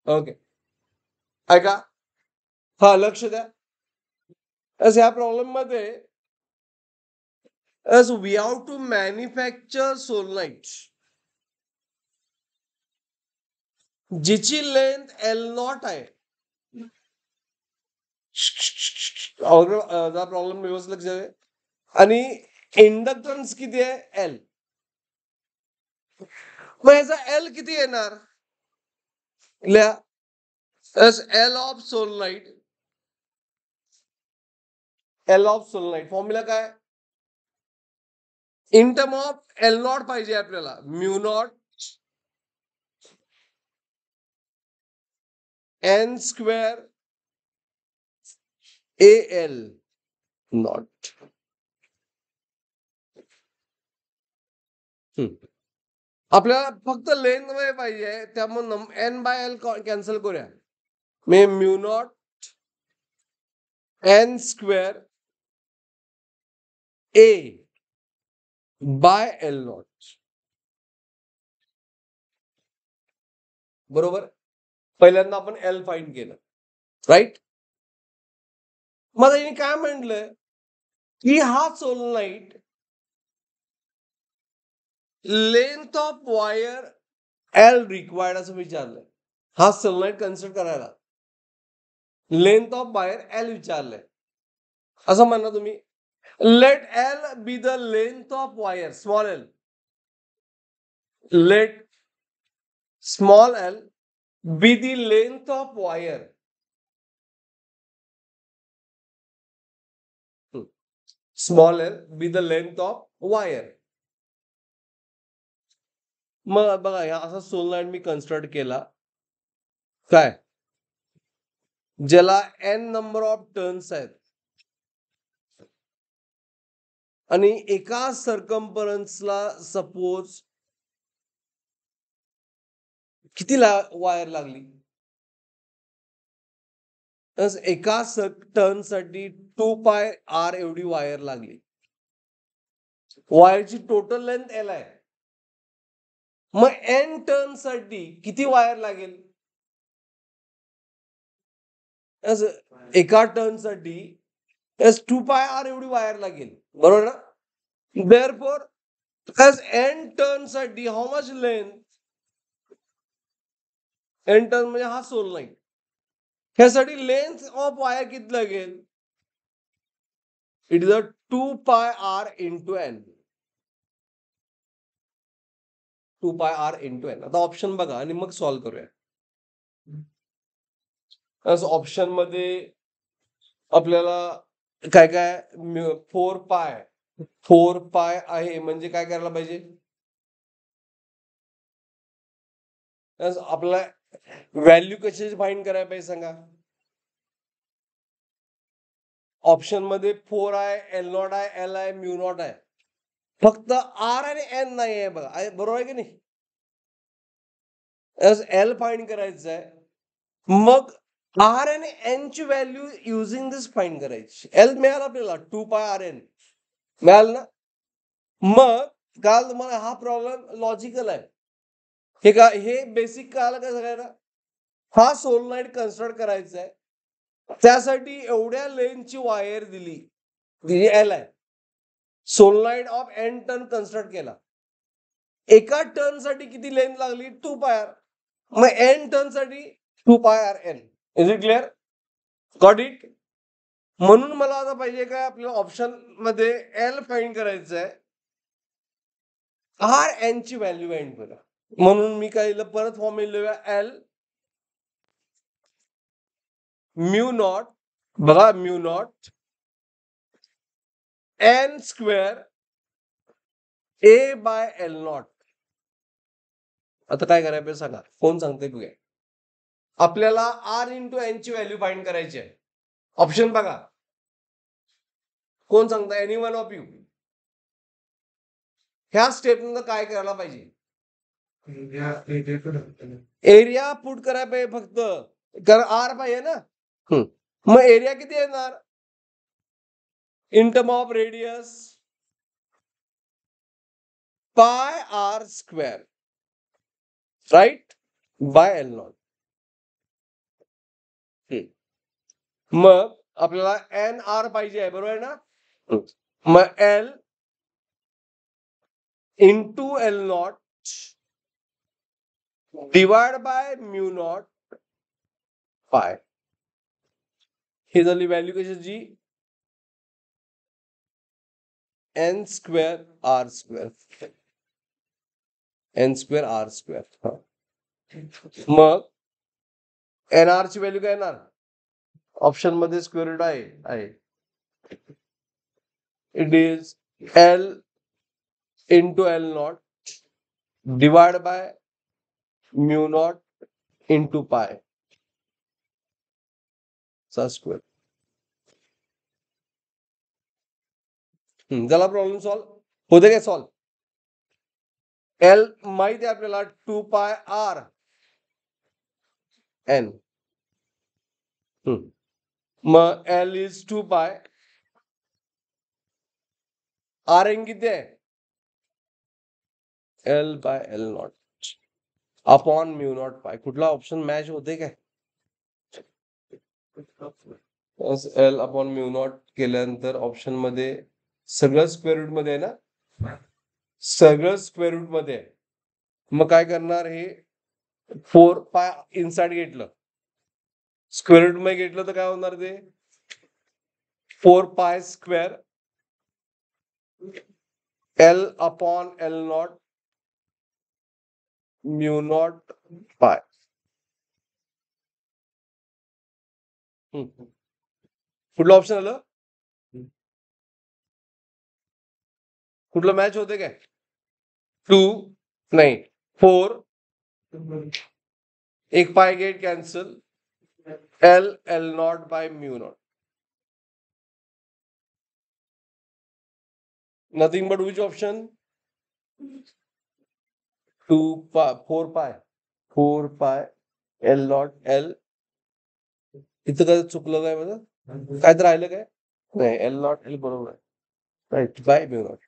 Okay, ऐका. हा, लक्ष द्या. as ह्या प्रॉब्लेम मध्ये as we have to manufacture solenoid जिची लेंथ L0 आहे. प्रॉब्लेम व्यवस्थित लक्ष द्या. आणि इंडक्टन्स किती आहे? एल. मग याचा एल किती येणार? L of solenoid. L of solenoid formula काय? In term of L not पाहिजे आपल्याला. Mu not N square A L not. आपल्याला फक्त लेंथ मध्ये पाहिजे, त्यामुळे एन बाय एल कॅन्सल करूया. May mu not N square A by L not. बरोबर. पहिल्यांदा आपण एल फाइंड केलं, राईट. मला यांनी काय म्हटलंय की हा solenoid length of wire L required असं विचारलंय. हा सोलनाइट कन्सिडर करायला लेंथ ऑफ वायर एल विचारलंय. असं म्हणा तुम्ही. Let L be the length of wire small L. Let small L be the length of wire. Small L be the length of wire. मग बघा, असा सोलनाइट मी कन्स्ट्रक्ट केला काय, ज्याला एन नंबर ऑफ टर्न्स आहेत आणि एका सर्कम्फरन्सला सपोज किती वायर लागली? एका टर्न साठी 2π r एवढी वायर लागली. वायरची टोटल लेंथ एल आहे. मग एन टर्न साठी किती वायर लागेल? एका टर्न साठी 2π r एवढी वायर लागेल, बरोबर ना? देअरफॉर as एन टर्न साठी how much length? N turn म्हणजे हा सोलनाइट. ह्यासाठी लेंथ ऑफ वायर किती लागेल? It is 2π r into N. 2π r into N. आता ऑप्शन बघा आणि मग सॉल्व्ह करूया. ऑप्शन मध्ये आपल्याला काय काय 4π आहे म्हणजे काय करायला पाहिजे? आपल्याला व्हॅल्यू कशाची फाइंड करायला पाहिजे सांगा. ऑप्शन मध्ये 4 आहे, एल नॉट आहे, एल आहे, म्यू नॉट आहे. फक्त आर आणि एन नाही आहे बघा. बरोबर आहे की नाही? एल फाइंड करायचं आहे, मग आर आणि एन ची व्हॅल्यू युझिंग दिस फाइंड करायची. एल मिळाला आपल्याला 2π r n मिळालं ना. मग काल तुम्हाला हा प्रॉब्लेम लॉजिकल आहे. हे बेसिक कळालं का सगळ्यांना? हा सोलनाइट कन्स्ट्रक्ट करायचा आहे, त्यासाठी एवढ्या लेंथची वायर दिली, एल आहे. Solenoid of N turn construct केला. एका टर्न साठी किती लेंथ लागली? 2π r. मग एन टर्न साठी 2π r n. Is it clear? Got it? म्हणून मला आता पाहिजे काय, आपल्याला ऑप्शन मध्ये एल फाइंड करायचं आहे, आर एन ची व्हॅल्यू फाइंड करा. म्हणून मी काय परत फॉर्म्युला लिहूया. एल म्यू नॉट, बघा mu not N square A by L not. आता काय करायचं सांगा, कोण सांगते बघा. आपल्याला आर इंटू एन ची व्हॅल्यू फाइंड करायची आहे. ऑप्शन बघा, कोण सांगता? Any one of you. ह्या स्टेप नंतर काय करायला पाहिजे? एरिया पुट करायला पाहिजे फक्त, कारण आर पाहिजे ना. मग एरिया किती येणार? In term of radius pi R square. Right by L naught. मग आपल्याला एन आर पाहिजे आहे, बरोबर आहे ना. मग L into L naught divide by mu naught pi. ही झाली व्हॅल्यू कशाची, N square R square. N square R square. मग एन आर ची व्हॅल्यू काय येणार, ऑप्शन मध्ये स्क्वेअर रूट आहे. It is L into L naught divide by mu naught into pi चा स्क्वेअर. झाला प्रॉब्लेम सॉल्व. होते काय सॉल्व. एल माहिती आहे आपल्याला 2 पाय आर एन. मग L is 2 pi R N किती आहे, L by L naught upon mu naught pi. कुठला ऑप्शन मॅच होते काय, एल अपॉन म्यू नॉट केल्यानंतर ऑप्शन मध्ये सगळं स्क्वेअर रूट मध्ये आहे ना, सगळं स्क्वेअर रूट मध्ये आहे. मग काय करणार, हे 4 पाय इनसाइड घेतलं, स्क्वेअर रूट मध्ये घेतलं तर काय होणार, ते 4 pi square L upon L not mu naught पाय. कुठलं ऑप्शन आलं, कुठलं मॅच होते काय, 2 नाही 4, एक पाय get cancel, L L not bye mu not. Nothing but which option, 4 पाय एल नॉट एल. इथं काय चुकलं काय माझं, काय तर राहिलं काय, नाही एल नॉट एल बरोबर आहे, राईट बाय म्यू नॉट.